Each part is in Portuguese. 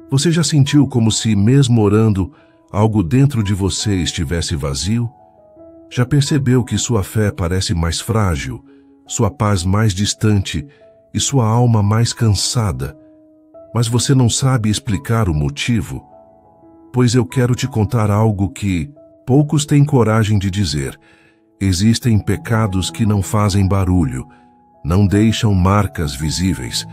Você já sentiu como se, mesmo orando, algo dentro de você estivesse vazio? Já percebeu que sua fé parece mais frágil, sua paz mais distante e sua alma mais cansada, mas você não sabe explicar o motivo? Pois eu quero te contar algo que poucos têm coragem de dizer. Existem pecados que não fazem barulho, não deixam marcas visíveis,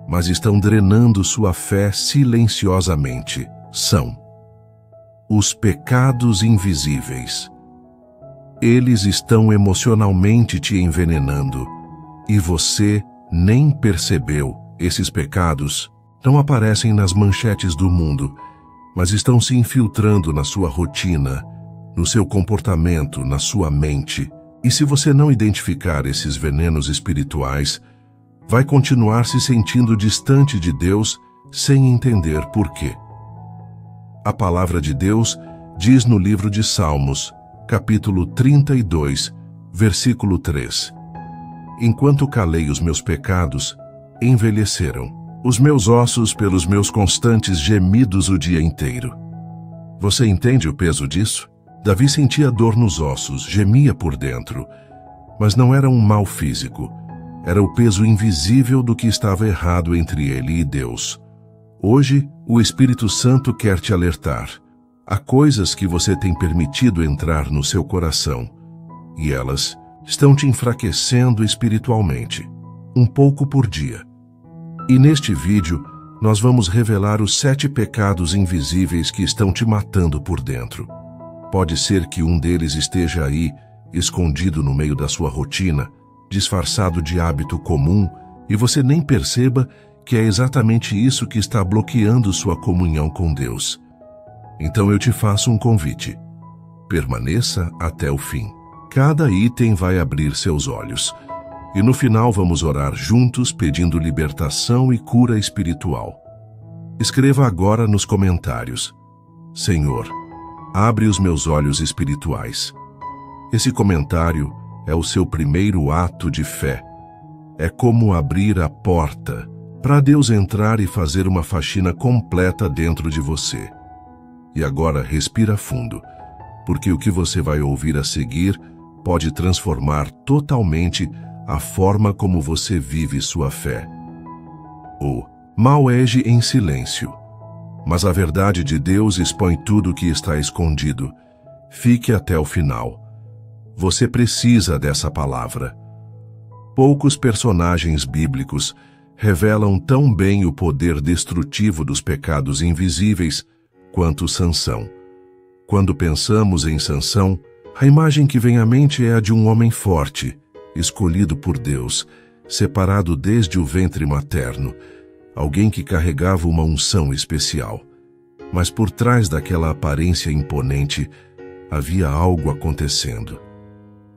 mas estão drenando sua fé silenciosamente. São os pecados invisíveis. Eles estão emocionalmente te envenenando e você nem percebeu. Esses pecados não aparecem nas manchetes do mundo, mas estão se infiltrando na sua rotina, no seu comportamento, na sua mente. E se você não identificar esses venenos espirituais, vai continuar se sentindo distante de Deus sem entender por quê. A palavra de Deus diz no livro de Salmos, capítulo 32, versículo 3: Enquanto calei os meus pecados, envelheceram os meus ossos pelos meus constantes gemidos o dia inteiro. Você entende o peso disso? Davi sentia dor nos ossos, gemia por dentro, mas não era um mal físico. Era o peso invisível do que estava errado entre ele e Deus. Hoje, o Espírito Santo quer te alertar. Há coisas que você tem permitido entrar no seu coração, e elas estão te enfraquecendo espiritualmente, um pouco por dia. E neste vídeo, nós vamos revelar os 7 pecados invisíveis que estão te matando por dentro. Pode ser que um deles esteja aí, escondido no meio da sua rotina, disfarçado de hábito comum, e você nem perceba que é exatamente isso que está bloqueando sua comunhão com Deus. Então eu te faço um convite. Permaneça até o fim. Cada item vai abrir seus olhos. E no final vamos orar juntos pedindo libertação e cura espiritual. Escreva agora nos comentários: Senhor, abre os meus olhos espirituais. Esse comentário é o seu primeiro ato de fé. É como abrir a porta para Deus entrar e fazer uma faxina completa dentro de você. E agora respira fundo, porque o que você vai ouvir a seguir pode transformar totalmente a forma como você vive sua fé. O mal age em silêncio, mas a verdade de Deus expõe tudo o que está escondido. Fique até o final. Você precisa dessa palavra. Poucos personagens bíblicos revelam tão bem o poder destrutivo dos pecados invisíveis quanto Sansão. Quando pensamos em Sansão, a imagem que vem à mente é a de um homem forte, escolhido por Deus, separado desde o ventre materno, alguém que carregava uma unção especial. Mas por trás daquela aparência imponente, havia algo acontecendo.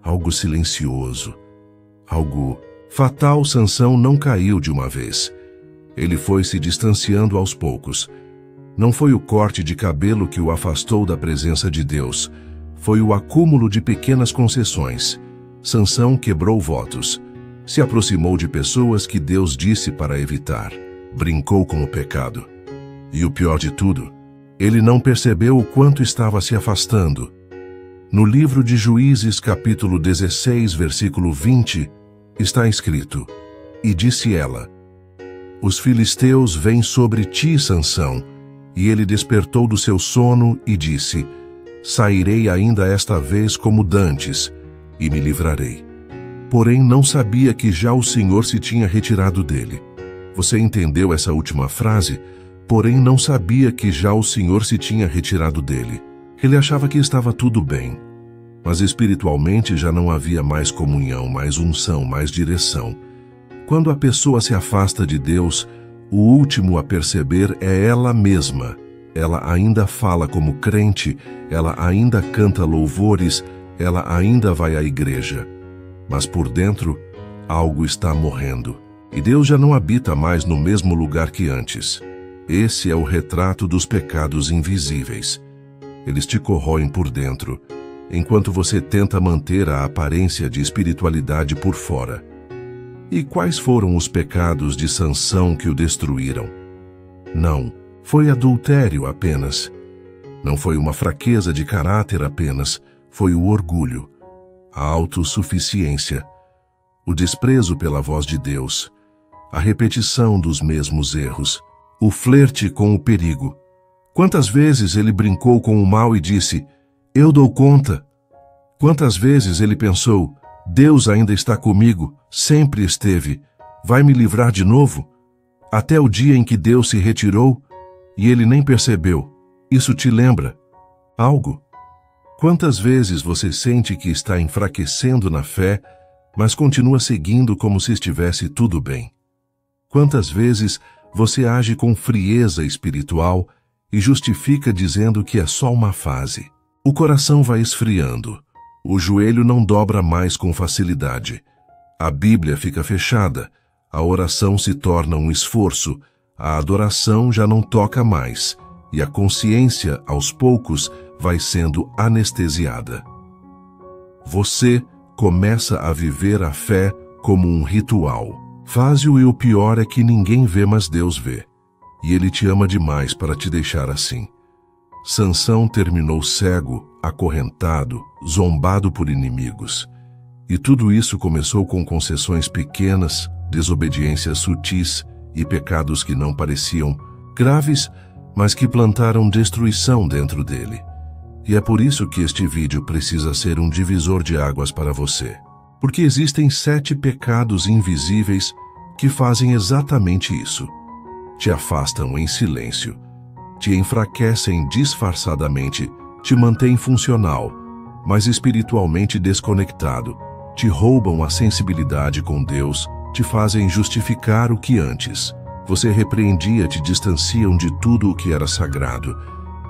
Algo silencioso, algo fatal. Sansão não caiu de uma vez. Ele foi se distanciando aos poucos. Não foi o corte de cabelo que o afastou da presença de Deus. Foi o acúmulo de pequenas concessões. Sansão quebrou votos. Se aproximou de pessoas que Deus disse para evitar. Brincou com o pecado. E o pior de tudo, ele não percebeu o quanto estava se afastando. No livro de Juízes, capítulo 16, versículo 20, está escrito: E disse ela: Os filisteus vêm sobre ti, Sansão. E ele despertou do seu sono e disse: Sairei ainda esta vez como dantes, e me livrarei. Porém não sabia que já o Senhor se tinha retirado dele. Você entendeu essa última frase? Porém não sabia que já o Senhor se tinha retirado dele. Ele achava que estava tudo bem, mas espiritualmente já não havia mais comunhão, mais unção, mais direção. Quando a pessoa se afasta de Deus, o último a perceber é ela mesma. Ela ainda fala como crente, ela ainda canta louvores, ela ainda vai à igreja. Mas por dentro, algo está morrendo. E Deus já não habita mais no mesmo lugar que antes. Esse é o retrato dos pecados invisíveis. Eles te corroem por dentro, enquanto você tenta manter a aparência de espiritualidade por fora. E quais foram os pecados de Sansão que o destruíram? Não, Foi adultério apenas. Não foi uma fraqueza de caráter apenas, foi o orgulho, a autossuficiência, o desprezo pela voz de Deus, a repetição dos mesmos erros, o flerte com o perigo. Quantas vezes ele brincou com o mal e disse, eu dou conta? Quantas vezes ele pensou, Deus ainda está comigo, sempre esteve, vai me livrar de novo? Até o dia em que Deus se retirou e ele nem percebeu. Isso te lembra algo? Quantas vezes você sente que está enfraquecendo na fé, mas continua seguindo como se estivesse tudo bem? Quantas vezes você age com frieza espiritual e justifica dizendo que é só uma fase? O coração vai esfriando, o joelho não dobra mais com facilidade, a Bíblia fica fechada, a oração se torna um esforço, a adoração já não toca mais, e a consciência, aos poucos, vai sendo anestesiada. Você começa a viver a fé como um ritual. Faz-o e o pior é que ninguém vê, mas Deus vê. E Ele te ama demais para te deixar assim. Sansão terminou cego, acorrentado, zombado por inimigos. E tudo isso começou com concessões pequenas, desobediências sutis e pecados que não pareciam graves, mas que plantaram destruição dentro dele. E é por isso que este vídeo precisa ser um divisor de águas para você. Porque existem 7 pecados invisíveis que fazem exatamente isso. Te afastam em silêncio, te enfraquecem disfarçadamente, te mantêm funcional, mas espiritualmente desconectado, te roubam a sensibilidade com Deus, te fazem justificar o que antes você repreendia, te distanciam de tudo o que era sagrado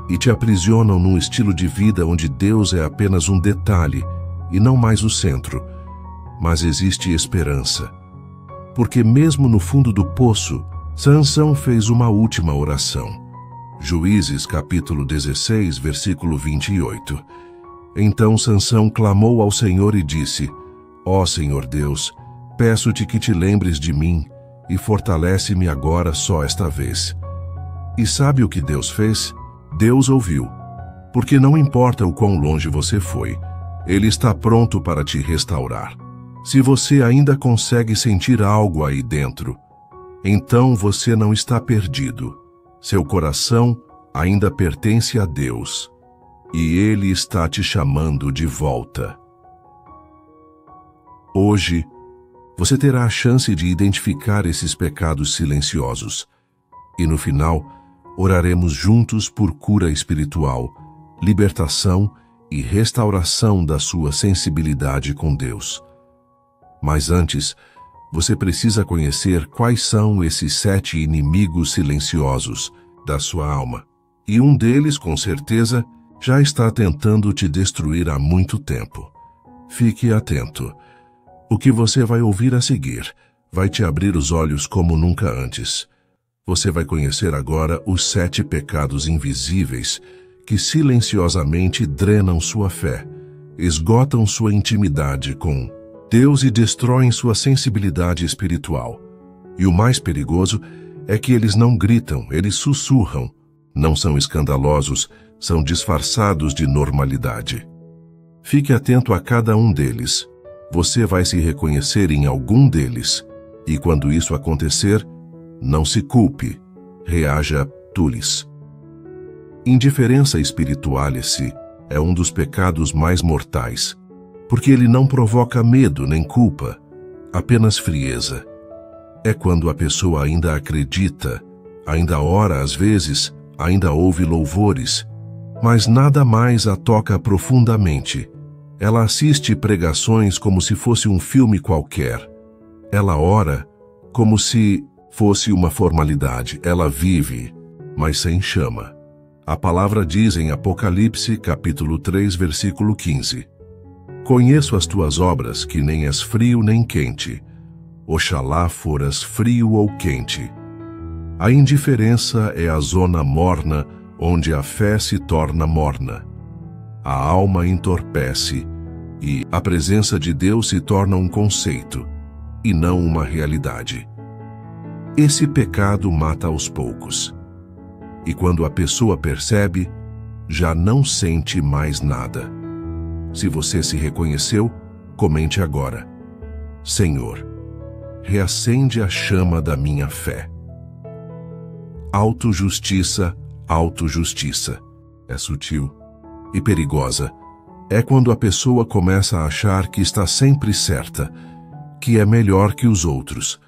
e te aprisionam num estilo de vida onde Deus é apenas um detalhe e não mais o centro. Mas existe esperança, porque mesmo no fundo do poço, Sansão fez uma última oração. Juízes capítulo 16, versículo 28. Então Sansão clamou ao Senhor e disse, ó Senhor Deus, peço-te que te lembres de mim e fortalece-me agora só esta vez. E sabe o que Deus fez? Deus ouviu, porque não importa o quão longe você foi, Ele está pronto para te restaurar. Se você ainda consegue sentir algo aí dentro, então você não está perdido. Seu coração ainda pertence a Deus, e Ele está te chamando de volta. Hoje, você terá a chance de identificar esses pecados silenciosos. E no final, oraremos juntos por cura espiritual, libertação e restauração da sua sensibilidade com Deus. Mas antes, você precisa conhecer quais são esses 7 inimigos silenciosos da sua alma. E um deles, com certeza, já está tentando te destruir há muito tempo. Fique atento. O que você vai ouvir a seguir vai te abrir os olhos como nunca antes. Você vai conhecer agora os 7 pecados invisíveis que silenciosamente drenam sua fé, esgotam sua intimidade com Deus e destroem sua sensibilidade espiritual. E o mais perigoso é que eles não gritam, eles sussurram. Não são escandalosos, são disfarçados de normalidade. Fique atento a cada um deles. Você vai se reconhecer em algum deles. E quando isso acontecer, não se culpe, reaja tulis. Indiferença espiritual-se é um dos pecados mais mortais, porque ele não provoca medo nem culpa, apenas frieza. É quando a pessoa ainda acredita, ainda ora às vezes, ainda ouve louvores, mas nada mais a toca profundamente. Ela assiste pregações como se fosse um filme qualquer. Ela ora como se fosse uma formalidade. Ela vive, mas sem chama. A palavra diz em Apocalipse, capítulo 3, versículo 15. Conheço as tuas obras, que nem és frio nem quente. Oxalá foras frio ou quente. A indiferença é a zona morna, onde a fé se torna morna. A alma entorpece e a presença de Deus se torna um conceito e não uma realidade. Esse pecado mata aos poucos. e quando a pessoa percebe, já não sente mais nada. Se você se reconheceu, comente agora: Senhor, reacende a chama da minha fé. Autojustiça, autojustiça. É sutil e perigosa. É quando a pessoa começa a achar que está sempre certa, que é melhor que os outros,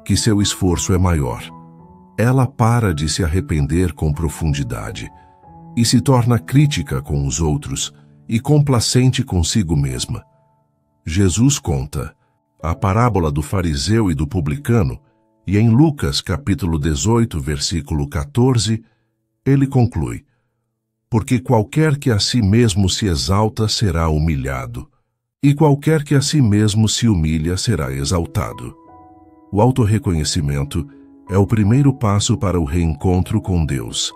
que seu esforço é maior. Ela para de se arrepender com profundidade e se torna crítica com os outros e complacente consigo mesma. Jesus conta a parábola do fariseu e do publicano, e em Lucas capítulo 18, versículo 14, ele conclui: porque qualquer que a si mesmo se exalta será humilhado, e qualquer que a si mesmo se humilha será exaltado. O autorreconhecimento é o primeiro passo para o reencontro com Deus.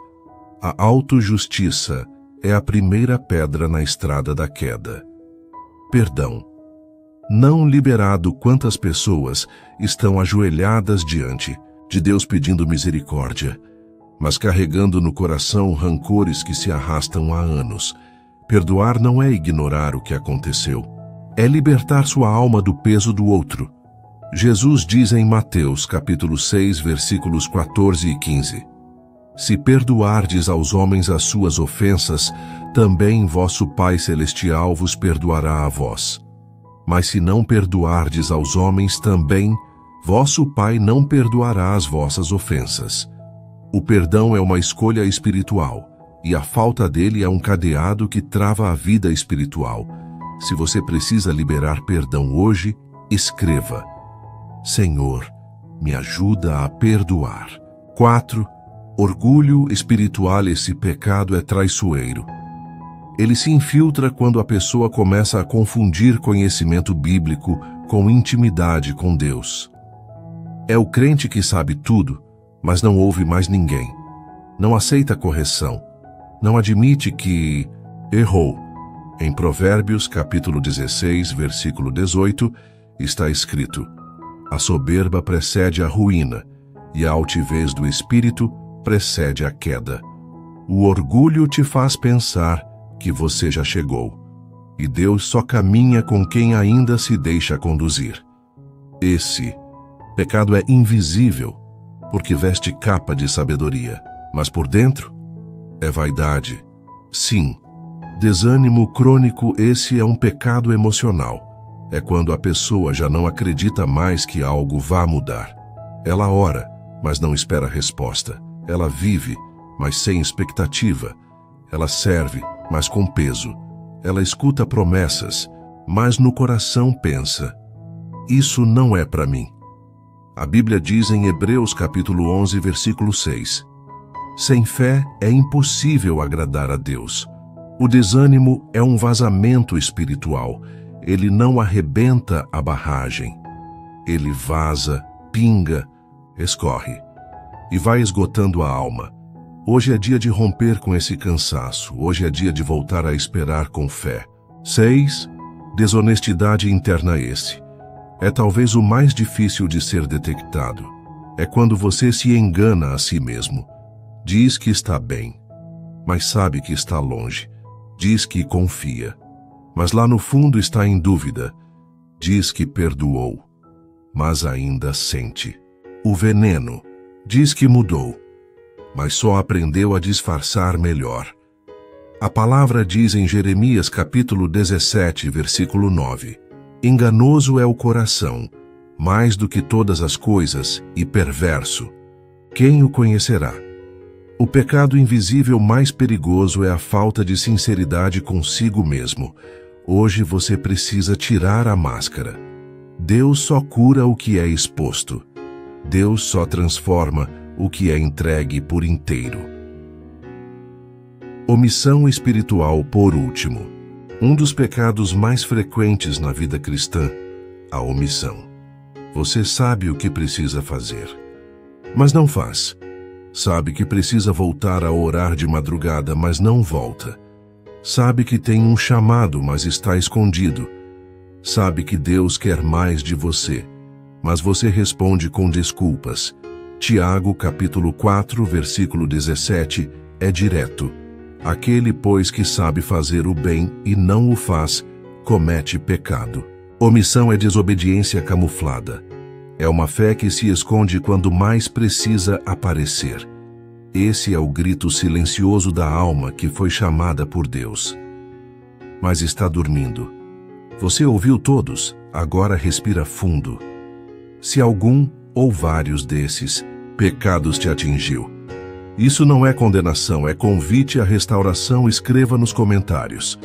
A autojustiça é a primeira pedra na estrada da queda. Perdão. Não liberado, quantas pessoas estão ajoelhadas diante de Deus pedindo misericórdia, mas carregando no coração rancores que se arrastam há anos. Perdoar não é ignorar o que aconteceu, é libertar sua alma do peso do outro. Jesus diz em Mateus capítulo 6, versículos 14 e 15: se perdoardes aos homens as suas ofensas, também vosso Pai Celestial vos perdoará a vós. Mas se não perdoardes aos homens também, vosso Pai não perdoará as vossas ofensas. O perdão é uma escolha espiritual, e a falta dele é um cadeado que trava a vida espiritual. Se você precisa liberar perdão hoje, escreva: Senhor, me ajuda a perdoar. 4. Orgulho espiritual. Esse pecado é traiçoeiro. Ele se infiltra quando a pessoa começa a confundir conhecimento bíblico com intimidade com Deus. É o crente que sabe tudo, mas não ouve mais ninguém. Não aceita correção. Não admite que errou. Em Provérbios, capítulo 16, versículo 18, está escrito: a soberba precede a ruína, e a altivez do espírito precede a queda. O orgulho te faz pensar que você já chegou, e Deus só caminha com quem ainda se deixa conduzir. Esse pecado é invisível, porque veste capa de sabedoria, mas por dentro é vaidade. Sim, desânimo crônico. Esse é um pecado emocional. É quando a pessoa já não acredita mais que algo vá mudar. Ela ora, mas não espera resposta. Ela vive, mas sem expectativa. Ela serve, mas com peso. Ela escuta promessas, mas no coração pensa: isso não é para mim. A Bíblia diz em Hebreus capítulo 11, versículo 6: sem fé é impossível agradar a Deus. O desânimo é um vazamento espiritual. Ele não arrebenta a barragem. Ele vaza, pinga, escorre e vai esgotando a alma. Hoje é dia de romper com esse cansaço. Hoje é dia de voltar a esperar com fé. 6. Desonestidade interna. Esse é talvez o mais difícil de ser detectado. É quando você se engana a si mesmo. Diz que está bem, mas sabe que está longe. Diz que confia, mas lá no fundo está em dúvida. Diz que perdoou, mas ainda sente. O veneno. Diz que mudou, mas só aprendeu a disfarçar melhor. A palavra diz em Jeremias capítulo 17, versículo 9: enganoso é o coração, mais do que todas as coisas, e perverso. Quem o conhecerá? O pecado invisível mais perigoso é a falta de sinceridade consigo mesmo. Hoje você precisa tirar a máscara. Deus só cura o que é exposto. Deus só transforma o que é entregue por inteiro. Omissão espiritual. Por último, um dos pecados mais frequentes na vida cristã, a omissão. Você sabe o que precisa fazer, mas não faz. Sabe que precisa voltar a orar de madrugada, mas não volta. Sabe que tem um chamado, mas está escondido. Sabe que Deus quer mais de você, mas você responde com desculpas. Tiago, capítulo 4, versículo 17, é direto. Aquele, pois, que sabe fazer o bem e não o faz, comete pecado. Omissão é desobediência camuflada. É uma fé que se esconde quando mais precisa aparecer. Esse é o grito silencioso da alma que foi chamada por Deus. Mas está dormindo. Você ouviu todos, agora respira fundo. Se algum ou vários desses pecados te atingiu, isso não é condenação, é convite à restauração. Escreva nos comentários: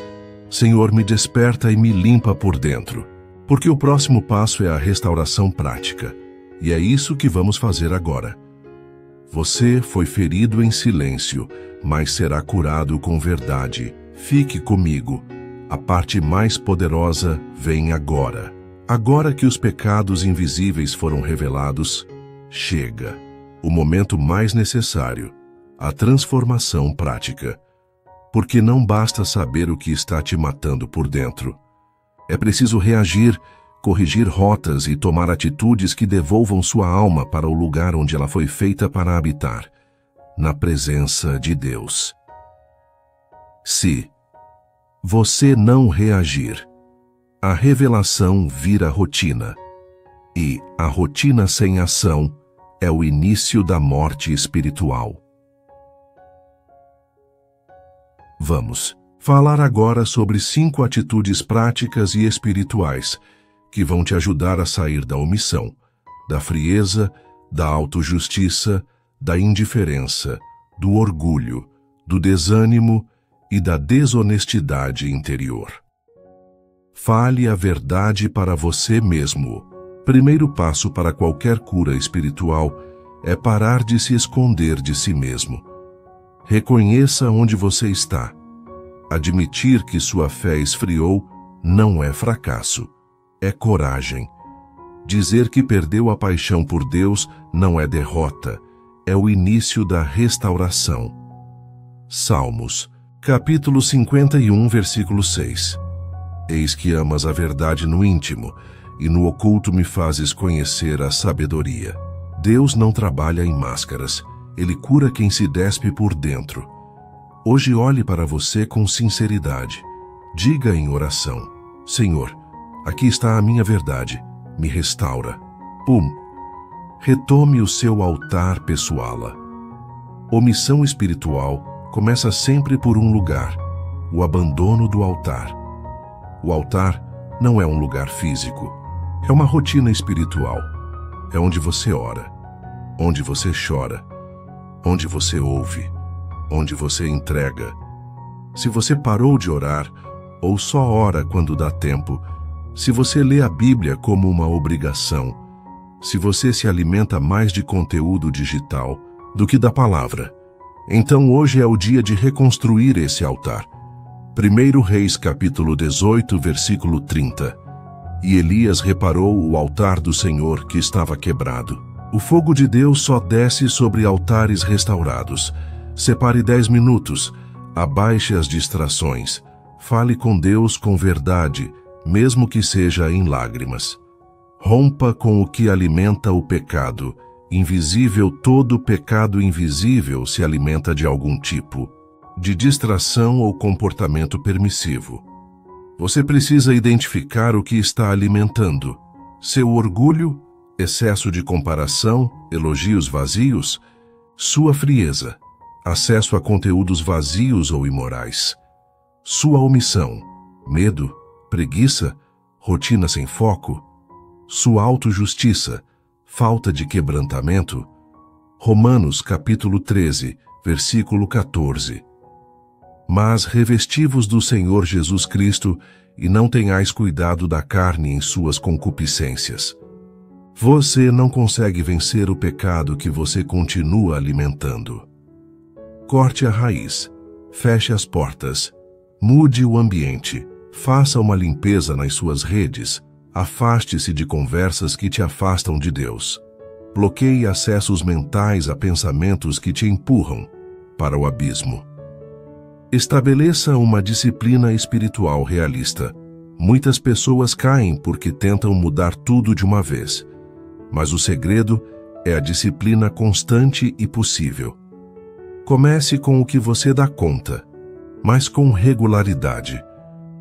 Senhor, me desperta e me limpa por dentro. Porque o próximo passo é a restauração prática. E é isso que vamos fazer agora. Você foi ferido em silêncio, mas será curado com verdade. Fique comigo. A parte mais poderosa vem agora. Agora que os pecados invisíveis foram revelados, chega o momento mais necessário, a transformação prática. Porque não basta saber o que está te matando por dentro. É preciso reagir, corrigir rotas e tomar atitudes que devolvam sua alma para o lugar onde ela foi feita para habitar, na presença de Deus. Se você não reagir, a revelação vira rotina, e a rotina sem ação é o início da morte espiritual. Vamos falar agora sobre 5 atitudes práticas e espirituais que vão te ajudar a sair da omissão, da frieza, da autojustiça, da indiferença, do orgulho, do desânimo e da desonestidade interior. Fale a verdade para você mesmo. Primeiro passo para qualquer cura espiritual é parar de se esconder de si mesmo. Reconheça onde você está. Admitir que sua fé esfriou não é fracasso, é coragem. Dizer que perdeu a paixão por Deus não é derrota, é o início da restauração. Salmos, capítulo 51, versículo 6. Eis que amas a verdade no íntimo, e no oculto me fazes conhecer a sabedoria. Deus não trabalha em máscaras, Ele cura quem se despe por dentro. Hoje olhe para você com sinceridade. Diga em oração: Senhor, aqui está a minha verdade, me restaura. Retome o seu altar pessoal. Omissão espiritual começa sempre por um lugar: o abandono do altar. O altar não é um lugar físico, é uma rotina espiritual. É onde você ora, onde você chora, onde você ouve, onde você entrega. Se você parou de orar, ou só ora quando dá tempo, se você lê a Bíblia como uma obrigação, se você se alimenta mais de conteúdo digital do que da palavra, então hoje é o dia de reconstruir esse altar. 1 Reis capítulo 18, versículo 30. E Elias reparou o altar do Senhor que estava quebrado. O fogo de Deus só desce sobre altares restaurados. Separe 10 minutos, abaixe as distrações, fale com Deus com verdade, mesmo que seja em lágrimas. Rompa com o que alimenta o pecado. Invisível, todo pecado invisível se alimenta de algum tipo de distração ou comportamento permissivo. Você precisa identificar o que está alimentando. Seu orgulho, excesso de comparação, elogios vazios, sua frieza, acesso a conteúdos vazios ou imorais, sua omissão, medo, preguiça, rotina sem foco, sua autojustiça, falta de quebrantamento. Romanos capítulo 13, versículo 14. Mas revesti-vos do Senhor Jesus Cristo e não tenhais cuidado da carne em suas concupiscências. Você não consegue vencer o pecado que você continua alimentando. Corte a raiz, feche as portas, mude o ambiente, faça uma limpeza nas suas redes, afaste-se de conversas que te afastam de Deus. Bloqueie acessos mentais a pensamentos que te empurram para o abismo. Estabeleça uma disciplina espiritual realista. Muitas pessoas caem porque tentam mudar tudo de uma vez. Mas o segredo é a disciplina constante e possível. Comece com o que você dá conta, mas com regularidade.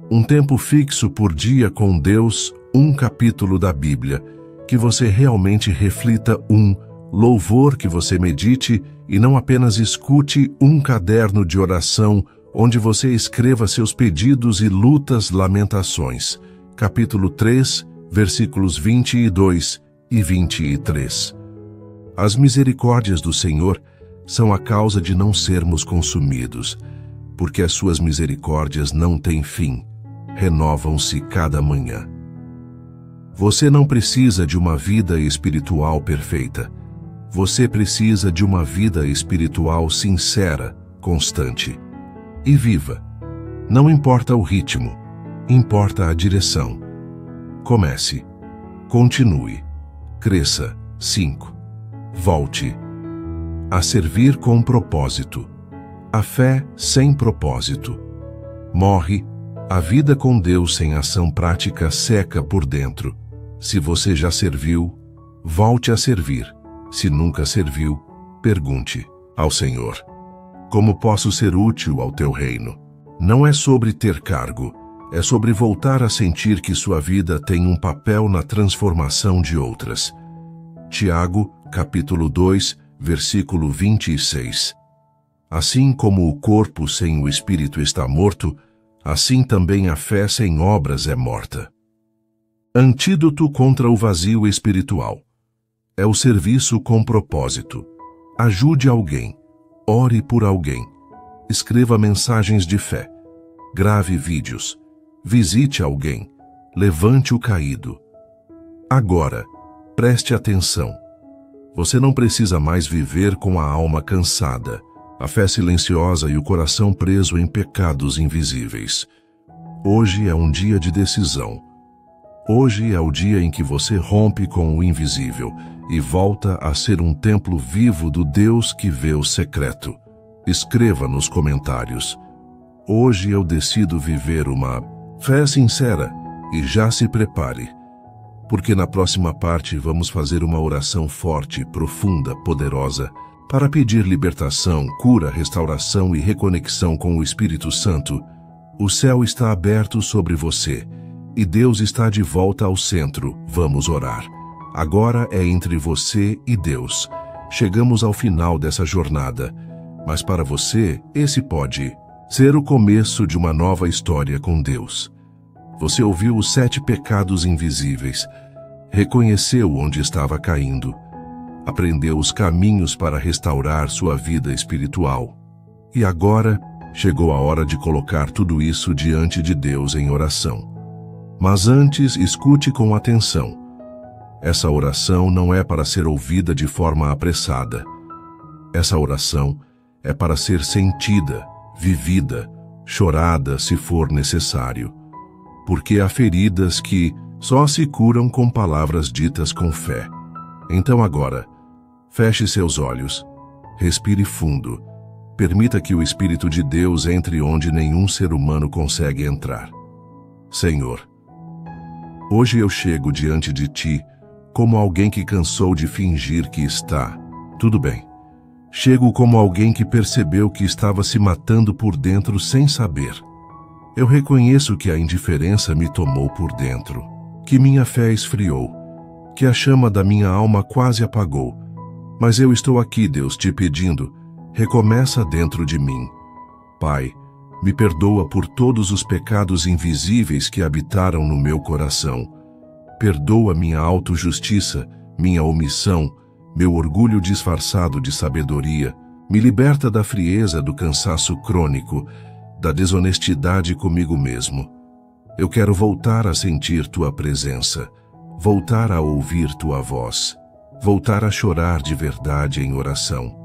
Um tempo fixo por dia com Deus, um capítulo da Bíblia, que você realmente reflita, um louvor que você medite e não apenas escute, um caderno de oração onde você escreva seus pedidos e lutas, lamentações. Capítulo 3, versículos 22 e 23. As misericórdias do Senhor são a causa de não sermos consumidos, porque as suas misericórdias não têm fim, renovam-se cada manhã. Você não precisa de uma vida espiritual perfeita. Você precisa de uma vida espiritual sincera, constante e viva. Não importa o ritmo, importa a direção. Comece, continue, cresça. 5. Volte a servir com propósito. A fé sem propósito morre. A vida com Deus sem ação prática seca por dentro. Se você já serviu, volte a servir. Se nunca serviu, pergunte ao Senhor: como posso ser útil ao teu reino? Não é sobre ter cargo, é sobre voltar a sentir que sua vida tem um papel na transformação de outras. Tiago, capítulo 2, versículo 26. Assim como o corpo sem o espírito está morto, assim também a fé sem obras é morta. Antídoto contra o vazio espiritual é o serviço com propósito. Ajude alguém, ore por alguém, escreva mensagens de fé, grave vídeos, visite alguém, levante o caído. Agora, preste atenção. Você não precisa mais viver com a alma cansada, a fé silenciosa e o coração preso em pecados invisíveis. Hoje é um dia de decisão. Hoje é o dia em que você rompe com o invisível e volta a ser um templo vivo do Deus que vê o secreto. Escreva nos comentários: hoje eu decido viver uma fé sincera, e já se prepare, porque na próxima parte vamos fazer uma oração forte, profunda, poderosa, para pedir libertação, cura, restauração e reconexão com o Espírito Santo. O céu está aberto sobre você e Deus está de volta ao centro. Vamos orar. Agora é entre você e Deus. Chegamos ao final dessa jornada, mas para você, esse pode ser o começo de uma nova história com Deus. Você ouviu os 7 pecados invisíveis, reconheceu onde estava caindo, aprendeu os caminhos para restaurar sua vida espiritual. E agora chegou a hora de colocar tudo isso diante de Deus em oração. Mas antes, escute com atenção. Essa oração não é para ser ouvida de forma apressada. Essa oração é para ser sentida, vivida, chorada se for necessário. Porque há feridas que só se curam com palavras ditas com fé. Então agora, feche seus olhos, respire fundo, permita que o Espírito de Deus entre onde nenhum ser humano consegue entrar. Senhor, hoje eu chego diante de Ti como alguém que cansou de fingir que está tudo bem. Chego como alguém que percebeu que estava se matando por dentro sem saber. Eu reconheço que a indiferença me tomou por dentro, que minha fé esfriou, que a chama da minha alma quase apagou. Mas eu estou aqui, Deus, te pedindo, recomeça dentro de mim. Pai, me perdoa por todos os pecados invisíveis que habitaram no meu coração. Perdoa minha autojustiça, minha omissão, meu orgulho disfarçado de sabedoria. Me liberta da frieza do cansaço crônico, da desonestidade comigo mesmo. Eu quero voltar a sentir Tua presença, voltar a ouvir Tua voz, voltar a chorar de verdade em oração,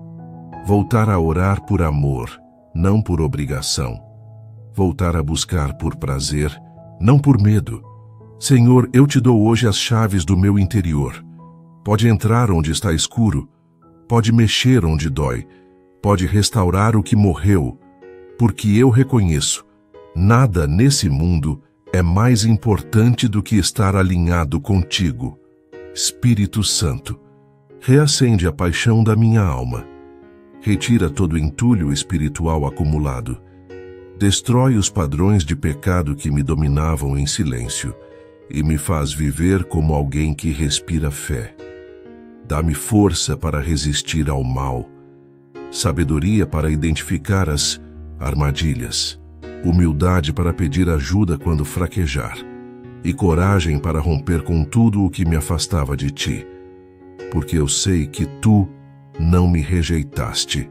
voltar a orar por amor, não por obrigação, voltar a buscar por prazer, não por medo. Senhor, eu te dou hoje as chaves do meu interior. Pode entrar onde está escuro, pode mexer onde dói, pode restaurar o que morreu, porque eu reconheço, nada nesse mundo é mais importante do que estar alinhado contigo. Espírito Santo, Reacende a paixão da minha alma. Retira todo o entulho espiritual acumulado. Destrói os padrões de pecado que me dominavam em silêncio e me faz viver como alguém que respira fé. Dá-me força para resistir ao mal, sabedoria para identificar as armadilhas, humildade para pedir ajuda quando fraquejar e coragem para romper com tudo o que me afastava de ti, porque eu sei que tu não me rejeitaste.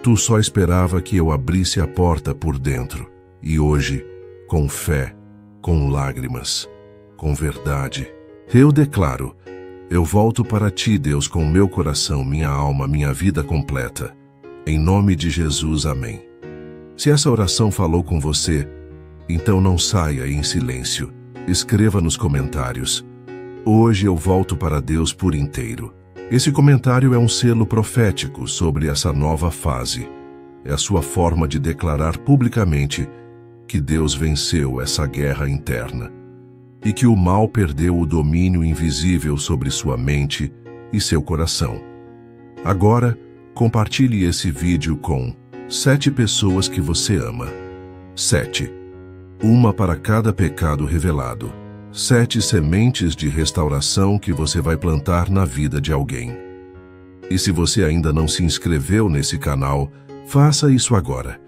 Tu só esperava que eu abrisse a porta por dentro, e hoje, com fé, com lágrimas, com verdade, eu declaro: eu volto para ti, Deus, com meu coração, minha alma, minha vida completa. Em nome de Jesus, amém. Se essa oração falou com você, então não saia em silêncio. Escreva nos comentários: hoje eu volto para Deus por inteiro. Esse comentário é um selo profético sobre essa nova fase. É a sua forma de declarar publicamente que Deus venceu essa guerra interna e que o mal perdeu o domínio invisível sobre sua mente e seu coração. Agora, compartilhe esse vídeo com 7 pessoas que você ama. 7. Uma para cada pecado revelado. 7 sementes de restauração que você vai plantar na vida de alguém. E se você ainda não se inscreveu nesse canal, faça isso agora.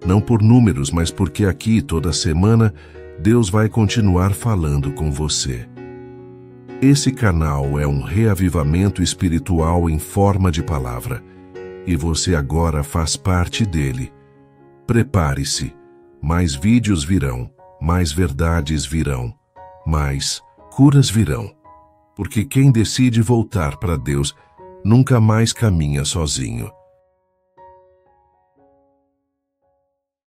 Não por números, mas porque aqui toda semana Deus vai continuar falando com você. Esse canal é um reavivamento espiritual em forma de palavra, e você agora faz parte dele. Prepare-se, mais vídeos virão, mais verdades virão, mais curas virão, porque quem decide voltar para Deus nunca mais caminha sozinho.